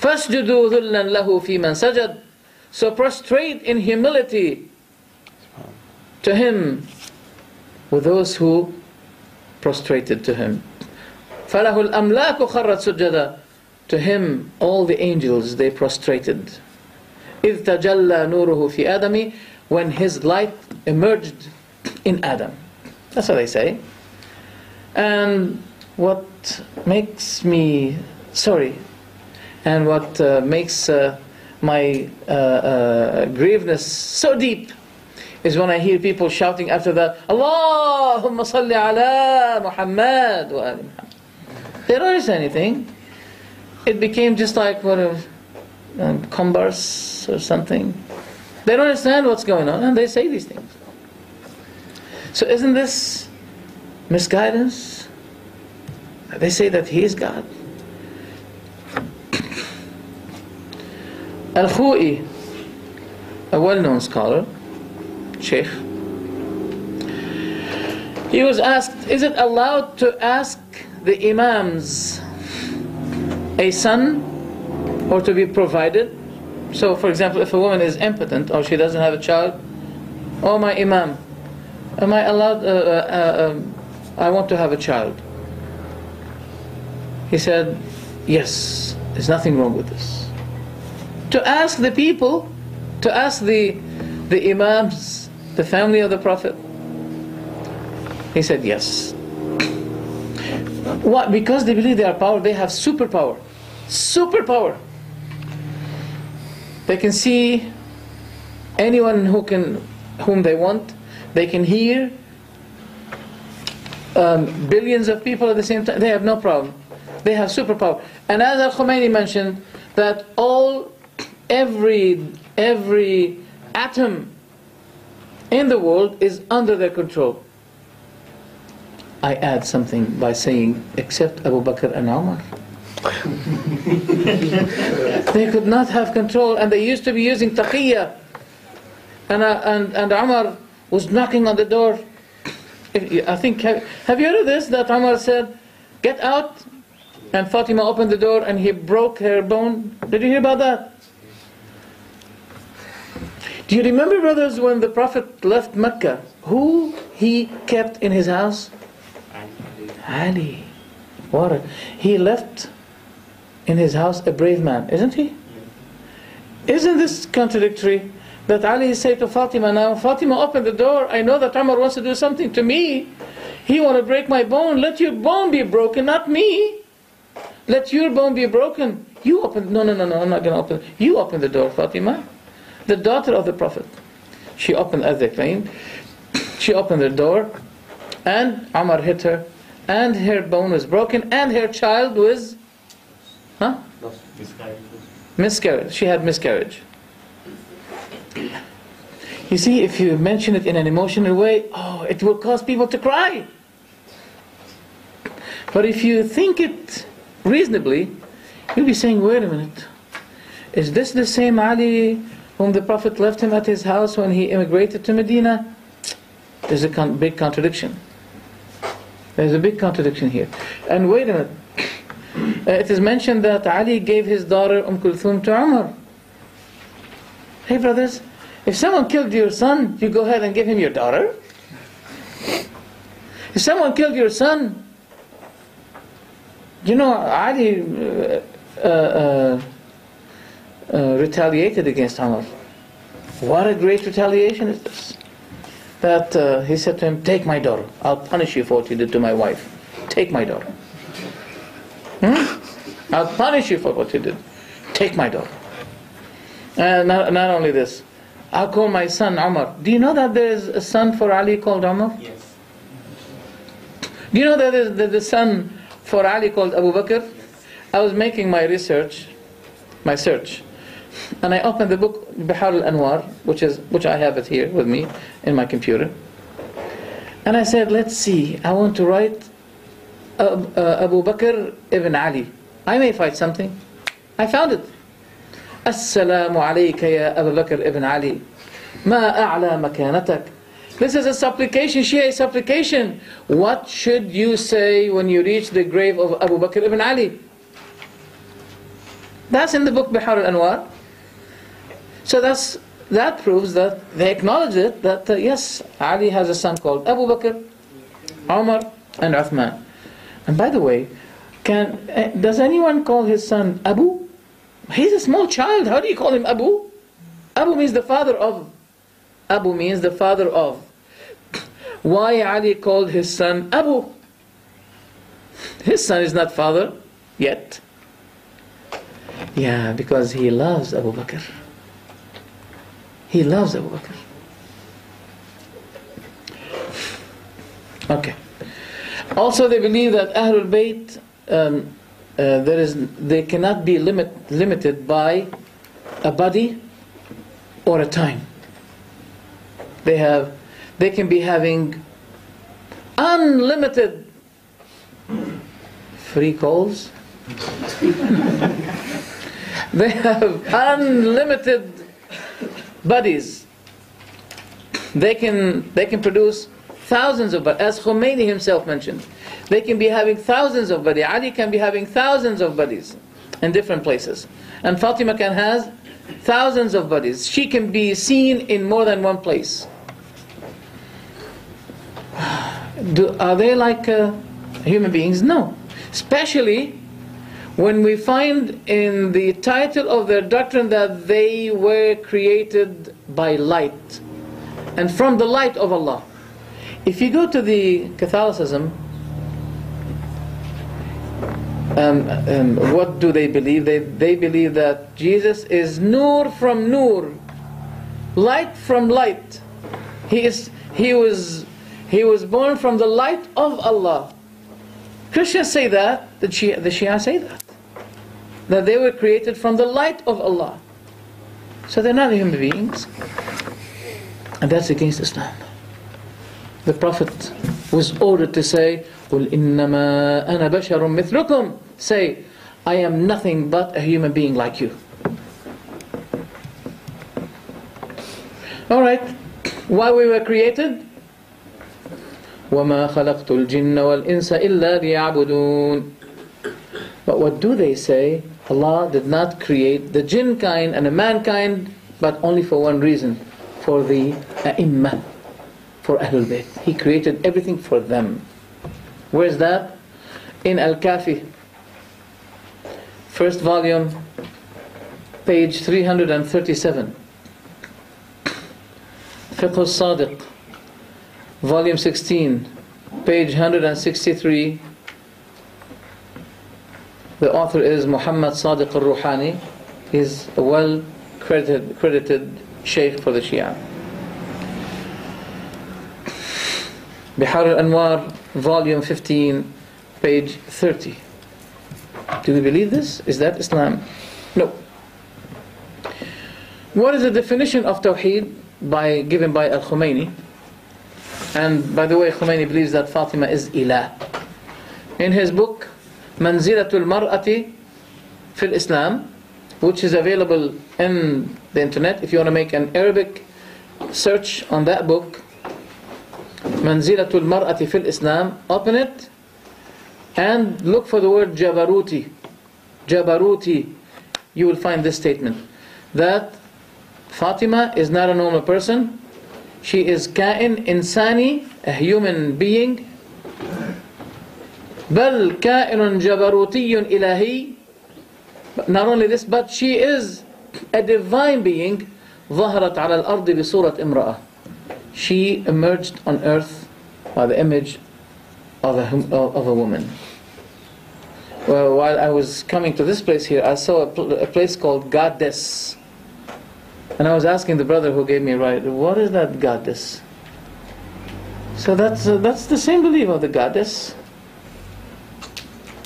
فَاسْجُدُوا ذُلًّا لَهُ فِي مَنْ سَجَدْ. So prostrate in humility to him with those who prostrated to him. فَلَهُ الْأَمْلَاكُ خَرَّتْ سُجَّدًا. To him all the angels, they prostrated. إِذْ تَجَلَّى نُورُهُ فِي آدَمِ. When his light emerged in Adam. That's what they say. And what makes me sorry, and what makes my grieveness so deep, is when I hear people shouting after that, Allahumma salli ala Muhammad wa ali Muhammad. They don't understand anything. It became just like what a converse or something. They don't understand what's going on, and they say these things. So isn't this misguidance? They say that he is God. Al-Khu'i, a well-known scholar, Sheikh, he was asked, is it allowed to ask the imams a son or to be provided? So for example, if a woman is impotent or she doesn't have a child, oh my imam, am I allowed, I want to have a child. He said, yes, there's nothing wrong with this. To ask the people, to ask the imams, the family of the Prophet. He said yes. What? Because they believe they are power, they have superpower. Superpower. They can see anyone whom they want. They can hear billions of people at the same time. They have no problem. They have superpower. And as Al-Khomeini mentioned, that every atom in the world is under their control. I add something by saying, except Abu Bakr and Umar. They could not have control, and they used to be using taqiyya. And Umar was knocking on the door. I think, have you heard of this? That Umar said, get out. And Fatima opened the door and he broke her bone. Did you hear about that? Do you remember, brothers, when the Prophet left Mecca, who he kept in his house? Ali. What? He left in his house a brave man, isn't he? Isn't this contradictory? That Ali said to Fatima, now Fatima, open the door. I know that Umar wants to do something to me. He wants to break my bone. Let your bone be broken, not me. Let your bone be broken. You open. No, I'm not going to open. You open the door, Fatima. The daughter of the Prophet. She opened, as they claimed. She opened the door, and Umar hit her, and her bone was broken, and her child was, miscarriage. She had miscarriage. You see, if you mention it in an emotional way, it will cause people to cry. But if you think it reasonably, you'll be saying, wait a minute, is this the same Ali whom the Prophet left him at his house when he immigrated to Medina? There's a big contradiction. There's a big contradiction here. And wait a minute, it is mentioned that Ali gave his daughter Kulthum to Umar. Hey brothers, if someone killed your son, you go ahead and give him your daughter? If someone killed your son, you know, Ali retaliated against Umar. What a great retaliation is this. That he said to him, take my daughter. I'll punish you for what you did to my wife. Take my daughter. I'll punish you for what you did. Take my daughter. And not only this, I'll call my son Umar. Do you know that there is a son for Ali called Umar? Yes. Do you know that there's a son for Ali called Abu Bakr? I was making my search, and I opened the book Bihar al-Anwar, which I have it here with me in my computer. And I said, let's see, I want to write Abu Bakr ibn Ali. I may find something. I found it. Assalamu alayka ya Abu Bakr ibn Ali. Ma a'la makanatak. This is a supplication, Shia supplication. What should you say when you reach the grave of Abu Bakr ibn Ali? That's in the book Bihar al-Anwar. So that proves that they acknowledge it, that yes, Ali has a son called Abu Bakr, Umar, and Uthman. And by the way, does anyone call his son Abu? He's a small child. How do you call him Abu? Abu means the father of. Abu means the father of. Why Ali called his son Abu? His son is not father yet. Yeah, because he loves Abu Bakr. He loves Abu Bakr. Okay. Also, they believe that Ahlul Bayt, they cannot be limited by a body or a time. They can be having unlimited free calls. They have unlimited bodies. They can produce thousands of bodies, as Khomeini himself mentioned. They can be having thousands of bodies. Ali can be having thousands of bodies in different places. And Fatima can have thousands of bodies. She can be seen in more than one place. Are they like human beings? No. Especially when we find in the title of their doctrine that they were created by light and from the light of Allah. If you go to the Catholicism, what do they believe? They believe that Jesus is Nur from Nur, light from light. He was born from the light of Allah. Christians say that, the Shia say that they were created from the light of Allah. So they're not human beings. And that's against Islam. The Prophet was ordered to say, قُلْ إِنَّمَا أَنَا بَشَرٌ مِثْلُكُمْ. Say, I am nothing but a human being like you. Alright, why we were created? وَمَا خَلَقْتُ الْجِنَّ وَالْإِنسَ إِلَّا لِيَعْبُدُونَ. But what do they say? Allah did not create the jinn kind and the mankind, but only for one reason, for the A'imma, for Ahlul Bayt. He created everything for them. Where's that? In Al-Kafi, first volume, page 337. Fiqh al-Sadiq, volume 16, page 163. The author is Muhammad Sadiq al-Ruhani. He's a well-credited Shaykh for the Shia. Bihar al-Anwar, volume 15, page 30. Do we believe this? Is that Islam? No. What is the definition of Tawheed given by Al-Khomeini? And by the way, Khomeini believes that Fatima is Ilah. In his book, Manzilatul Mar'ati fil Islam, which is available in the internet, if you want to make an Arabic search on that book, Manzilatul Mar'ati fil Islam, open it and look for the word Jabaruti. Jabaruti, you will find this statement, that Fatima is not a normal person. She is Ka'in Insani, a human being. Bal Ka'inun Jabarutiyun Ilahi. Not only this, but she is a divine being. ظهرت على الأرض بصورة امرأة. She emerged on earth by the image of a woman. Well, while I was coming to this place here, I saw a place called Goddess. And I was asking the brother who gave me a ride, what is that Goddess? So that's the same belief of the Goddess.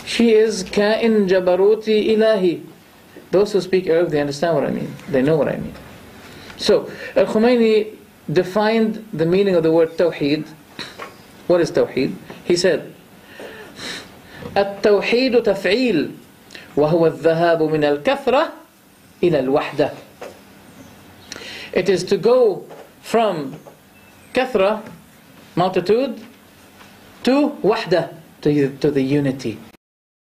She is Ka'in Jabaruti Ilahi. Those who speak Arabic, they understand what I mean. They know what I mean. So, Al-Khomeini defined the meaning of the word Tawheed. What is Tawheed? He said, التوحيد تفعيل وهو الذهاب من الكثرة إلى الوحدة. It is to go from kathra, multitude, to wahda, to the unity.